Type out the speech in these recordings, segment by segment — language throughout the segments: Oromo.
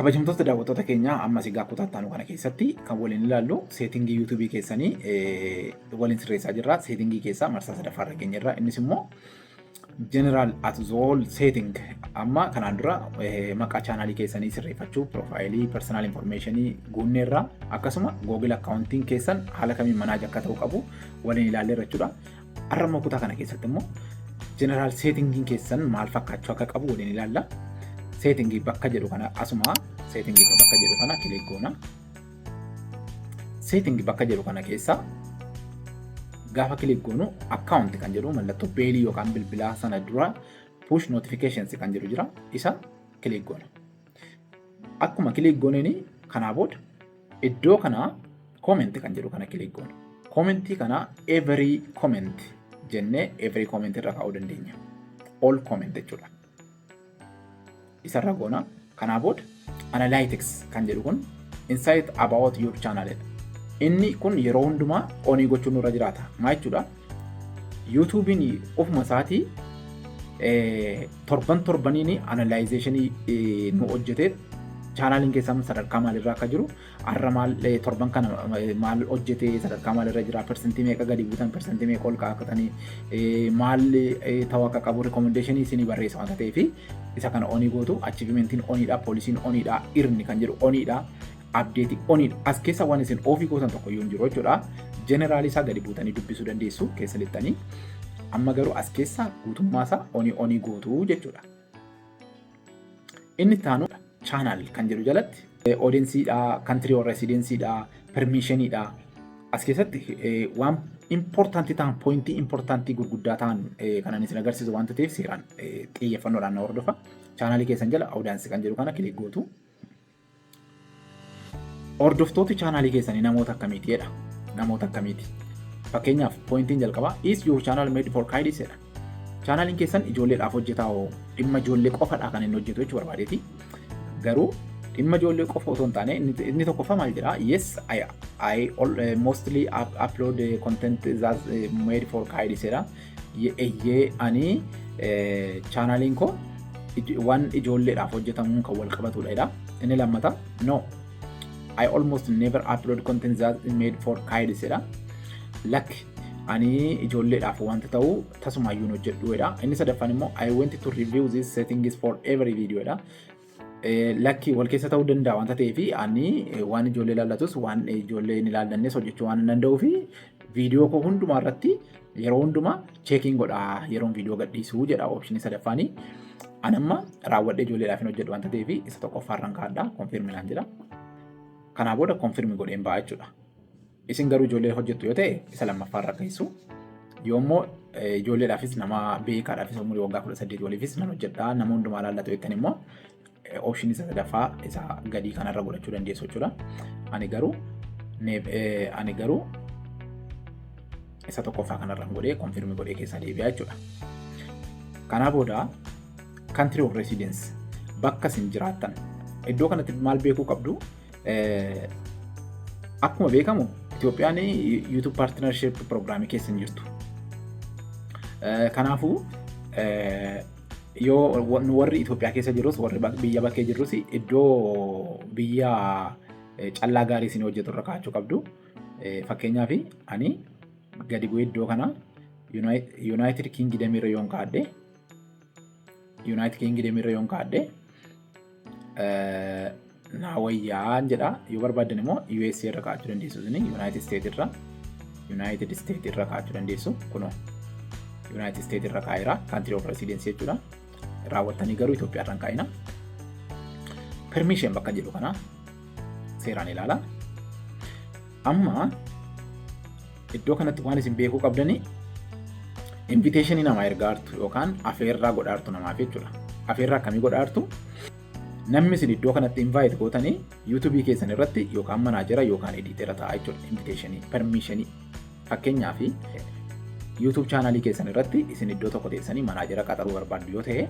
Kabajamtoota daawwattoota keenyaa ammas egaa kutaa kana keessatti kan waliin ilaallu seetingii yuutuubii keessanii waliin sirreessaa jirra. Seetingii keessaa marsaa sadaffaarra geenyerra. Innis immoo General at Zool Setting amma kanaan dura maqaa chaanaalii keessanii sirreeffachuu, profaayilii, personal informationii guunneerra akkasuma Google accountiin keessan haala kamiin manaaja akka ta'u qabu waliin ilaalleerra jechuudha. Har'a immoo kutaa kana keessatti immoo General Settingiin keessan maal fakkaachuu akka qabu waliin ilaalla. Settingii bakka jedhu kana asuma settingii bakka jedhu kana kilik goona. Settingii bakka jedhu kana keessa gaafa kilik goonu account kan jedhu mallattoo beelii yookaan bilbilaa sana dura push notifications kan jedhu jira. Isa kilik goona. Akkuma kilik gooneen kanaa booda iddoo kana comment kan jedhu kana kilik goona. Commentii kana every comment jennee every comment irra kaa'uu dandeenya. All comment jechuudha. Isarra goona. Kanaa booda analytics kan jedhu kun insight about your channel. Inni kun yeroo hundumaa onii gochuun nurra jiraata. Maal jechuudha? YouTube'n ofuma isaatii torbaniin analyzationii nu hojjetee chaanaaliin keessan sadarkaa maalirra akka jiru har'a maal torban kana maal hojjetee sadarkaa maalirra jira persentii meeqa gadi buutan persentii meeqa ol kaa'atanii maal ta'uu akka qabu recommendationii isinii barreessa waan ta'eef isa kana onii gootu achievementiin oniidha poolisiin oniidha irni kan jedhu oniidha update oniidha as keessa waan isin ofii gootan tokko iyyuu hin jiru jechuudha. General isaa gadi buutanii dubbisuu dandeessu keessa lixxanii amma garuu as keessa guutummaa isaa onii gootu jechuudha. Inni taanu channel kan jedhu jalatti audienceedha, country or residencyidha, permissionidha. As keessatti waan importanti ta'an pointii importantii gurguddaa ta'an kanan isin agarsiisu waan ta'eef seeraan xiyyeeffannoodhaan na hordofa. Channelii keessan jala audience kan jedhu kana kilik gootu. Hordoftooti channelii keessanii namoota akkamiiti jedha. Namoota akkamiiti. Fakkeenyaaf pointiin jalqabaa is your channel made for kids jedha. Channeliin keessan ijoolleedhaaf hojjetaa dhimma ijoollee qofadhaa kan inni hojjetu jechuu barbaadeeti. Garuu dhimma ijoollee qofa otoo hin taane inni tokkoffaa maal jedhaa? Yes, I mostly upload content that's made for kids jedha. Eeyyee ani channeliin koo waan ijoolleedhaaf hojjetamuun kan wal qabatudha jedha. Inni lammataa no, I almost never upload content that's made for kids jedha. Lakki ani ijoolleedhaaf wanta ta'u tasumaayyuu hojjedhu jedha. Inni sadaffaan immoo I went to review these settings for every video jedha. Lakki wal keessa ta'uu danda'a wanta ta'eef ani waan ijoollee ilaalatus waan ijoollee hin ilaallannes hojjechuu waan danda'uu fi viidiyoo koo hundumaa irratti yeroo hundumaa cheekiin godha yeroon viidiyoo gadhiisuu jedha optionii sadaffaanii. Ani amma raawwadhee ijoolleedhaaf hin hojjedhu wanta ta'eef isa tokkoffaarraan kaadhaa konfirmi naan jedha. Kanaa booda konfirmi godheen ba'a jechuudha. Isin garuu ijoollee hojjettu yoo ta'e isa lammaffaarra geessu. Yoommoo ijoolleedhaafis nama beekaadhaafis umurii waggaa 18 waliifis nan hojjedha nama hundumaa ilaallatu jettan immoo option isa sadaffaa isa gadii kanarra godhachuu dandeessu jechuudha. Ani garuu isa tokkoffaa kanarra godhee konfirmi godhee keessaa deebi'aa jechuudha. Kanaa booda country of residence bakka isin jiraattan iddoo kanatti maal beekuu qabdu? Akkuma beekamu Itoophiyaan YouTube partnership programii keessa jirtu. Kanaafuu yoo warri Itoophiyaa keessa jirus warri biyya bakkee jirus iddoo biyya callaa gaarii isin hojjetu irra kaa'achuu qabdu. Fakkeenyaaf ani gadi bu'ee iddoo kana United Kingdom irra yoon kaa'adhe naa wayyaan jedha. Yoo barbaadan immoo USA irra kaa'achuu dandeessu. United States irra kaa'achuu dandeessu. Kunoo United States irra kaa'eera country of residence jechuudha. Raawwattanii garuu Itoophiyaa irra hin kaa'ina. Permission bakka jedhu kana seeraan ilaala. Amma iddoo kanatti waan isin beekuu qabdanii invitationii namaa ergaartu yookaan afeerraa godhaartu namaaf jechuudha. Afeerraa akkamii godhaartu? Namni isin iddoo kanatti invite gootanii YouTube keessan irratti yookaan manaajera yookaan editera ta'a jechuudha. Invitationii, permissionii. Fakkeenyaaf YouTube channelii keessan irratti isin iddoo tokko teessanii manaajera qaxaruu barbaaddu yoo ta'e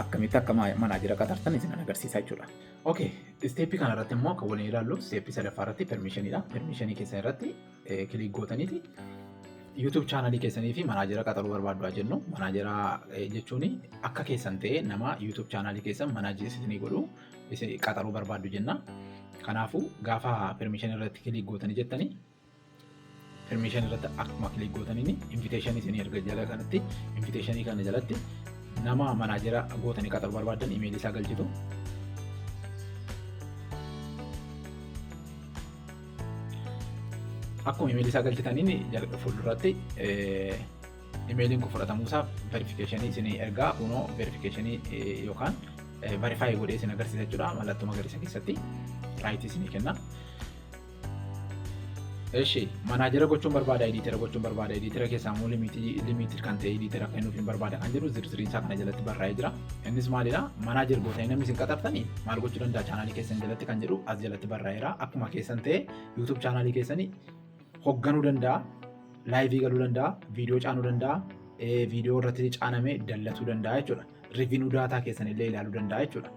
akkamitti akka manaajera qaxartan isin agarsiisa jechuudha. Okay, steepii kana irratti immoo kan waliin ilaallu steepii sadaffaa irratti permissioniidha. Permissionii keessan irratti kilik gootaniiti YouTube chaanalii keessanii fi manaajera qaxaruu barbaaddu jennu. Manaajera jechuun akka keessan ta'ee nama YouTube chaanalii keessan manaajeessitanii godhu qaxaruu barbaaddu jenna. Kanaafuu gaafa permission irratti kilik gootanii jettanii permission irratti akkuma kilik gootaniin invitation isinii erga jala kanatti invitation kana jalatti nama manaajera gootanii qaxaruu barbaadan email isaa galchitu. Akkuma email isaa galchitaniin fuulduratti emailiin kun fudhatamuusaa verification isinii ergaa kunoo verification yookaan verify godhee isin agarsiisa jechuudha. Mallattoo magariisa keessatti right isinii kenna. Eshi manaajera gochuun barbaada, editera gochuun barbaada, editera keessaa immoo limited kan ta'e editera kennuuf hin barbaada kan jedhu zirzirii isaa kana jalatti barraa'ee jira. Innis maalidha? Manaajer gootanii namni isin qaxartanii maal gochuu danda'a chaanaalii keessan jalatti kan jedhu as jalatti barraa'eera. Akkuma keessan ta'e YouTube chaanaalii keessanii hogganuu danda'a, laayivii galuu danda'a, viidiyoo caanuu danda'a, viidiyoo irratti caanamee dallatuu danda'a jechuudha. Riivinuu daataa keessan illee ilaaluu danda'a jechuudha.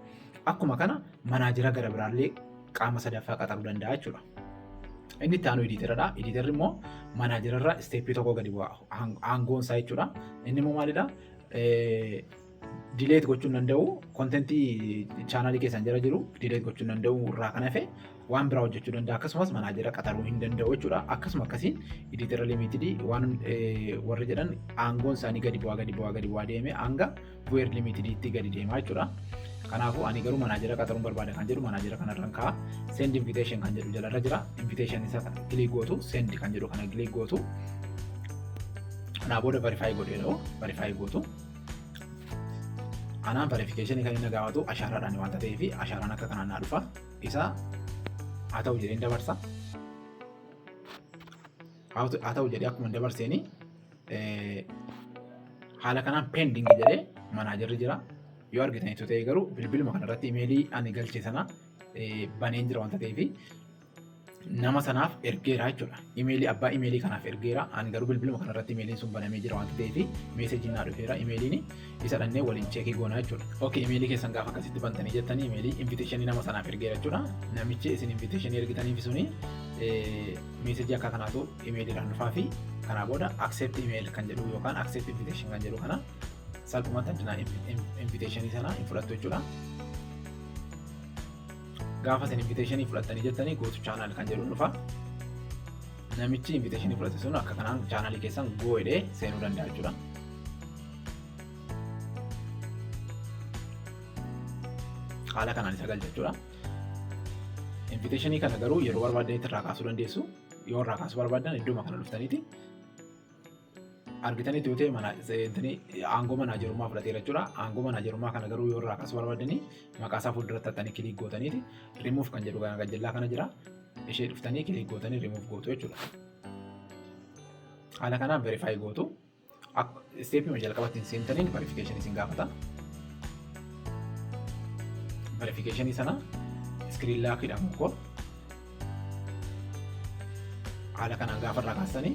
Akkuma kana manaajera gara biraallee qaama sadaffaa qaxaruu danda'a jechuudha. Inni itti aanu editeradha. Editerri immoo manaajerarra isteeppii tokko gadi bu'a. Aangoon isaa jechuudha. Inni immoo maalidha? Dileet gochuun danda'u, kontentii chaanaalii keessan jala jiru dileet gochuun danda'u irraa kan hafe waan biraa hojjechuu danda'a. Akkasumas manaajera qaxaruu hin danda'u jechuudha. Akkasuma akkasiin editera limitidii waan warri jedhan aangoon isaanii gadi bu'aa deemee hanga bu'eer limitidiitti gadi deemaa jechuudha. Kanaafuu ani garuu manaajera qaxaruun barbaada kan jedhu manaajera kanarraan ka'a. Send invitation kan jedhu jalarra jira. Invitation isa kana click gootu, send kan jedhu kana click gootu. Kanaa booda verify godheedha. Verify gootu. Anaan verification kan inni gaafatu ashaaraadhaan waanta ta'eef ashaaraan akka kanaan naa dhufa. Isa haa ta'u jedhee dabarsa. Haa ta'u jedhee akkuma dabarseeni haala kanaan pending jedhee manaajerri jira. Yoo argitaniitu ta'e garuu bilbiluma kanarratti imeelii ani galche sana baneen jira waanta ta'eef nama sanaaf ergeera jechuudha. Imeelii abbaa imeelii kanaaf ergeera. Ani garuu bilbiluma kanarratti imeeliin sun banamee jira waanta ta'eef meeseejiin naa dhufeera. Imeeliin isa dhannee waliin cheekii goonaa jechuudha. Okay, imeelii keessan gaafa akkasitti bantanii jettanii imeelii inviteeshinii nama sanaaf ergeera jechuudha. Namichi isin inviteeshinii ergitaniif suni meeseejii akka kanaatu imeeliidhaan dhufaa fi kanaa booda accept email kan jedhu yookaan accept invitation kan jedhu kana salphumatti addunaa inviteeshinii sana hin fudhattu jechuudha. Gaafa isin inviteeshinii fudhattanii jettanii gootu chaanaal kan jedhu dhufa. Namichi inviteeshinii fudhate sun akka kanaan chaanaalii keessan goo'edhee seenuu danda'a jechuudha. Haala kanaan isa galcha jechuudha. Inviteeshinii kana garuu yeroo barbaadanitti irraa kaasuu dandeessu. Yoo irraa kaasuu barbaadan iddooma kana dhuftaniiti. Argitanii ta'e aangoo manaajerummaa fudhateera jechuudha. Aangoo manaajerummaa kana garuu yoo irraa kaasuu barbaadanii maqaa isaa fuulduratti hattanii kilik gootaniiti. Remove kan jedhu gajjallaa kana jira. Ishee dhuftanii kilik gootanii remove gootu jechuudha. Haala kanaan verify gootu. Steepii jalqabatti seentaniin verification isin gaafata. Verification sana screen lock jedhamu koo haala kanaan gaafa irraa kaasanii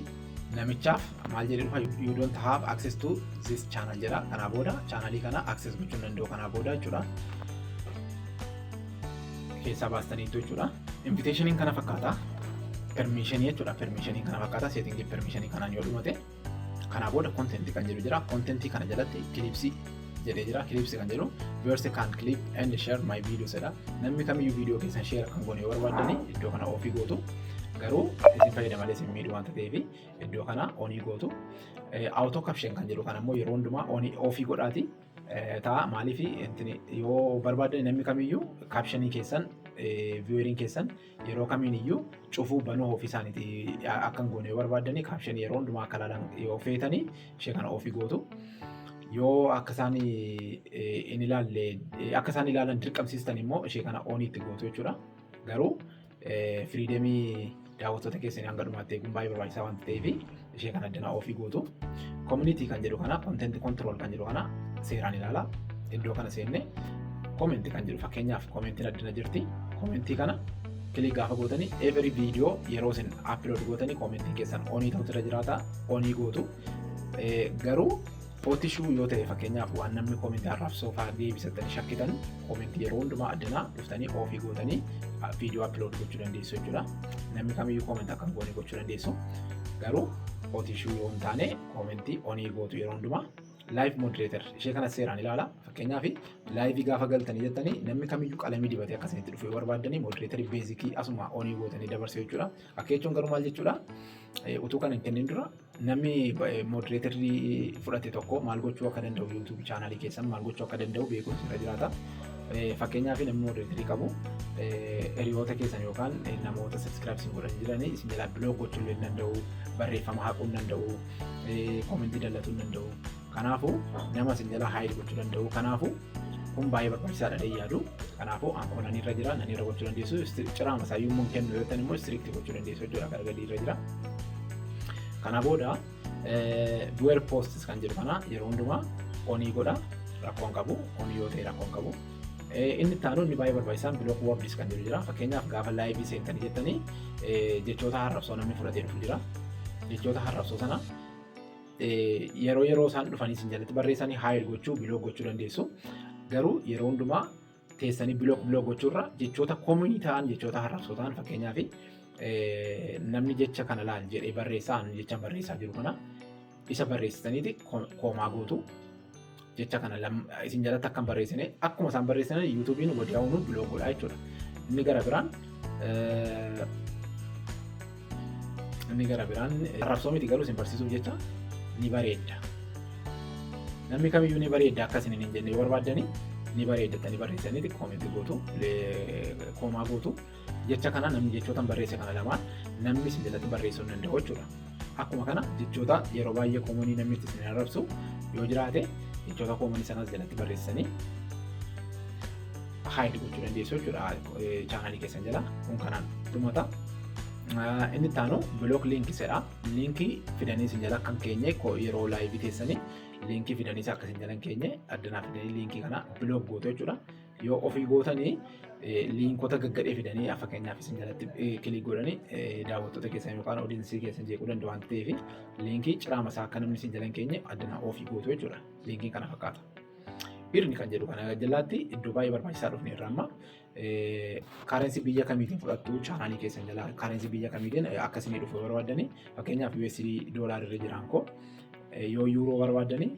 namichaaf maal jedhee dhufa you don't have access to this channel jedha. Kanaa booda chaanalii kana access gochuu danda'u kanaa booda jechuudha. Keessaa baastaniitu jechuudha. Invitationiin kana fakkaata. Permissionii jechuudha. Permissionii kana fakkaata. Settingii permissionii kanaan yoo dhumate kanaa booda content kan jedhu jira. Contentii kana jalatti clips jedhee jira. Clips kan jedhu viewers can clip and share my videos jedha. Namni kamiyyuu viidiyoo keessan share kan goone yoo barbaadani iddoo kana ofii gootu. Garuu isin fayyadamalee isin miidhu waanta ta'eef iddoo kana onii gootu. Auto caption kan jedhu kana immoo yeroo hundumaa ofii godhaati ta'a. Maaliif yoo barbaadan namni kamiyyuu captionii keessan vieweriin keessan yeroo kamiiniyyuu cufuu banuu ofii isaaniiti akka hin goone yoo barbaadani captionii yeroo hundumaa akka ilaalan yoo feetanii ishee kana ofii gootu. Yoo akka isaan hin ilaalle akka isaan ilaalan dirqamsiistan immoo ishee kana oniitti gootu jechuudha. Garuu firiidemii daawwattoota keessanii hanga dhumaatti eeguun baay'ee barbaachisaa waanta ta'eef ishee kana addanaa ofii gootu. Community kan jedhu kana content control kan jedhu kana seeraan ilaala. Iddoo kana seenne comment kan jedhu fakkeenyaaf commentiin addana jirti. Commentii kana kilik gaafa gootanii every video yeroo isin upload gootanii commentiin keessan onii ta'utu irra jiraata. Onii gootu. Garuu Ootishuu yoo ta'e fakkeenyaaf waan namni koomentii arrabsoo fa'aa deebisatanii shakkitan koomentii yeroo hundumaa addanaa dhuftanii ofii gootanii viidiyoo upload gochuu dandeessu jechuudha. Namni kamiyyuu koomentii akka hin goone gochuu dandeessu. Garuu support issue yoo hin taane koomentii onii gootu yeroo hundumaa. Live moderator ishee kana seeraan ilaala. Fakkeenyaaf live gaafa galtanii jettanii namni kamiyyuu qalamii dibatee akkasinitti dhufee barbaadanii moderator beezikii asuma onii gootanii dabarsee jechuudha. Akka jechuun garuu maal jechuudha? Utuu kan hin kennin dura namni moderatorri fudhate tokko maal gochuu akka danda'u YouTube chaanalii keessan maal gochuu akka danda'u beekumsi irra jiraata. Fakkeenyaaf namni moderatorri qabu hiriyoota keessan yookaan namoota subscribe godhan jiranii isin jalaa blog gochuu illee danda'u, barreeffama haquu danda'u, koomentii dallatuu danda'u. Kanaafuu nama isin jalaa haayil gochuu danda'u. Kanaafuu kun baay'ee barbaachisaadha jedhee yaadu. Kanaafuu aankoon irra jira, nan irra gochuu dandeessu. Ciraama isaa yommuu kennu yoo ta'an immoo strict gochuu dandeessu jechuudha. Gara gadii irra jira. Kana booda dual posts kan jedhu kana yeroo hundumaa onii godha. Rakkoon qabu, onii yoo ta'e rakkoon qabu. Inni itti aanu inni baay'ee barbaachisaan block words kan jedhu jira. Fakkeenyaaf gaafa live seentanii jettanii jechoota harrabsoo namni fudhatee dhufu jira. Jechoota harrabsoo sana yeroo isaan dhufanii isin jalatti barreessanii haayil gochuu biloog gochuu dandeessu. Garuu yeroo hundumaa teessanii biloog gochuurra jechoota koomini ta'an jechoota harrabsoo ta'an fakkeenyaaf namni jecha kana laal jedhee barreessaan jecha barreessaa jiru kana isa barreessitaniiti koomaa gootu. Jecha kana isin jalatti akkam barreessine akkuma isaan barreessan YouTube'n wadiyaa'uun biloog godhaa jechuudha. Inni gara biraan harrabsoo miti garuu isin barsiisuuf jecha ni bareedda. Namni kamiyyuu ni bareedda akkas hin jenne yoo barbaadanii ni bareeddatanii barreessaniiti koomentii gootu, koomaa gootu. Jecha kana namni jechootaan barreesse kana lamaan namni isin jalatti barreessuu hin danda'u jechuudha. Akkuma kana jechoota yeroo baay'ee koomonii namni itti isin arrabsu yoo jiraate jechoota koomonii sanas jalatti barreessanii haayil gochuu dandeessu jechuudha chaanalii keessan jala. Kun kanaan dhumata. Inni itti aanu block links jedha. Linkii fidanii isin jala kan keenye yeroo live teessanii linkii fidanii akka isin jala hin keenye addanaa fidanii linkii kana block gootu jechuudha. Yoo ofii gootanii linkota gaggadhee fidanii fakkeenyaaf isin jalatti kilik godhanii daawwattoota keessan yookaan audiensii keessan jeequu danda'u waan ta'eef linkii ciraama isaa akka namni isin jala hin keenye addanaa ofii gootu jechuudha. Linkiin kana fakkaata. Birni kan jedhu kana jalaatti iddoo baay'ee barbaachisaa dhufne irraa amma kaarensi biyya kamiitiin fudhattu chaanalii keessan jala kaarensi biyya kamiitiin akkasii dhufu barbaadanii fakkeenyaaf USD doolaarri irra jiran koo yoo yuuroo barbaadanii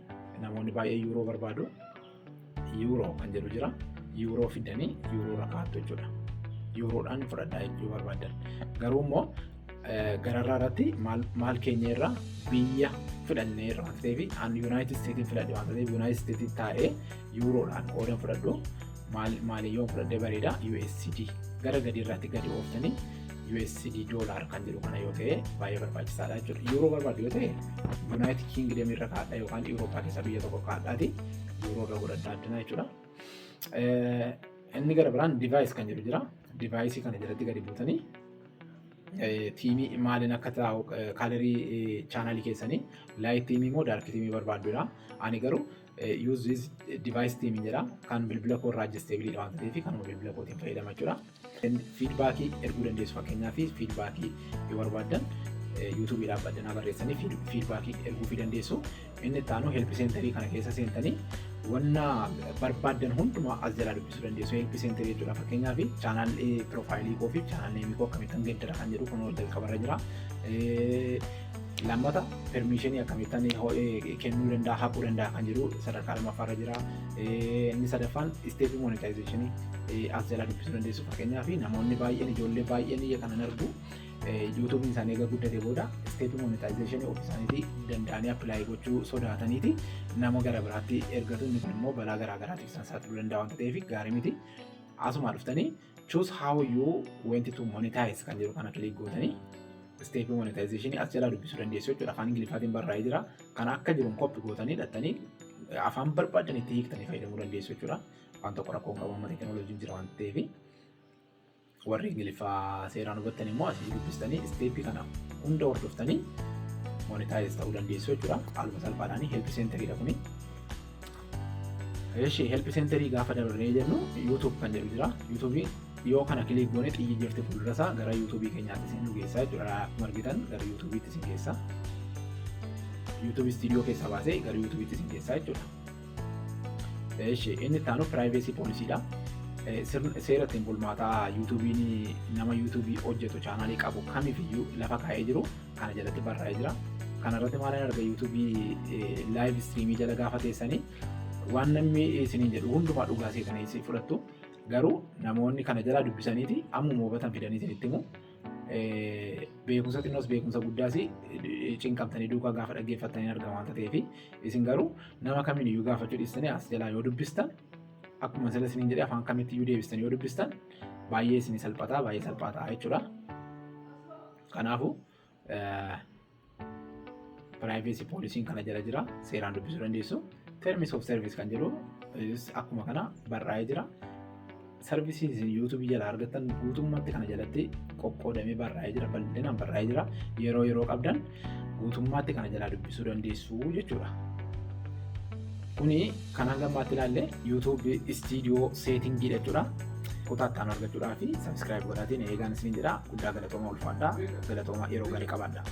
namoonni baay'ee yuuroo barbaadu yuuroo kan jedhu jira. Yuuroo fidanii yuuroo rakkaattu jechuudha. Yuuroodhaan fudhadhaa jechuu barbaadan. Garuu immoo gararraa irratti maal keenya irraa biyya fudhannee irra waan ta'eef United States fudhadhe waan ta'eef United States taa'ee yuuroodhaan qoodan fudhadhu maaliyyoon fudhadhee bareeda USD gara gadi irratti gadi ooftanii USD dollar kan jedhu kana yoo ta'e baay'ee barbaachisaadha jechuudha. Yuuroo barbaadu yoo ta'e United Kingdom irra kaadhaa yookaan Eurooppaa keessa biyya tokko kaadhaati yuuroo irra godhadhaa addunaa jechuudha. Inni gara biraan device kan jedhu jira. Device kana jalatti gadi buutanii tiimii maaliin akka taa'u kaalarii chaanalii keessanii light tiimii moo dark tiimii barbaadudha. Ani garuu use this device tiimii jedha kan bilbila koo irraa adjustabiliidha waan ta'eef kanuma bilbila kootiin fayyadama jechuudha. Feedbackii erguu dandeessu fakkeenyaaf feedbackii yoo barbaadan YouTube dhaabbatanaa barreessanii feedbackii erguu dandeessu. Inni itti aanu help centerii kana keessa seentanii wanna barbaadan hundumaa as jalaa dubbisuu dandeessu. Help centerii jechuudha fakkeenyaaf chaanal profaayilii koo fi chaanal neemii koo akkamittan geeddara kan jedhu kun jalqabarra jira. Lammata permissionii akkamittan kennuu danda'a haquu danda'a kan jedhu sadarkaa lammaffaarra jira. Inni sadaffaan step monetizationii as jalaa dubbisuu dandeessu fakkeenyaaf namoonni baay'een ijoollee baay'een iyya kanan argu YouTube isaanii egaa guddate booda step monetization of isaaniitii danda'anii apply gochuu sodaataniiti nama gara biraatti ergatu. Inni kun immoo balaa garaa garaatiif isaan saaxiluu danda'a waan ta'eef gaarii miti. Asuma dhuftanii choose how you want to monetize kan jedhu kana click gootanii step monetization as jalaa dubbisuu dandeessu jechuudha. Afaan Ingiliffaatiin barraa'ee jira. Kana akka jiruun copy gootanii dhattanii afaan barbaadan itti hiiktanii fayyadamuu dandeessu jechuudha. Waan tokko rakkoon qabu amma teekinooloojiin jira waan ta'eef warri Ingiliffaa seeraan hubattan immoo asii dubbistanii steepii kana hunda hordoftanii monetize ta'uu dandeessu jechuudha. Haaluma salphaadhaan help centerii dha kuni. Eeshi help centerii gaafa dabarree jennu YouTube kan jedhu jira. YouTube yoo kana kilik goone xiyyi jirti fuuldura isaa gara YouTube keenyaatti isin geessaa jechuudha. Akkuma argitan gara YouTube'itti isin geessa. YouTube studio keessa baasee gara YouTube'itti isin geessaa jechuudha. Eeshi inni itti aanu privacy policy dha. Seera ittiin bulmaataa YouTube'n nama YouTube hojjetu chaanalii qabu kamiifiyyuu lafa kaa'ee jiru kana jalatti barraa'ee jira. kanarratti maal arga yuutuubii live streamii jala gaafa teessanii waan namni isiniin jedhu hundumaa dhugaa seetanii isin fudhattu. Garuu namoonni kana jalaa dubbisaniiti ammuma hubatan fidanii isinitti himu. Beekumsa xinnoos beekumsa guddaas cinqamtanii duukaa gaafa dhaggeeffatanii argamu waanta ta'eef isin garuu nama kamiiniyyuu gaafachuu dhiistanii as jalaa yoo dubbistan akkuma sila isiniin jedhee afaan kamittiyyuu deebistanii yoo dubbistan baay'ee isinii salphataa baay'ee salphataa jechuudha. Kanaafuu privacy poolisiin kana jala jira seeraan dubbisuu dandeessu. Terms of service kan jedhu akkuma kana barraa'ee jira. Services yuutuubii jala argattan guutummaatti kana jalatti qoqqoodamee barraa'ee jira, bal'inaan barraa'ee jira. Yeroo qabdan guutummaatti kana jalaa dubbisuu dandeessu jechuudha. Kuni kan hangammaatti ilaalle yuutuubii istiidiyoo seetingii jechuudha. Kutaattaan argachuudhaa fi sabiskiraayib godhaatiin eegaan isin jedha. Guddaa galatooma ulfaadhaa, galatooma yeroo gaarii qabaadha.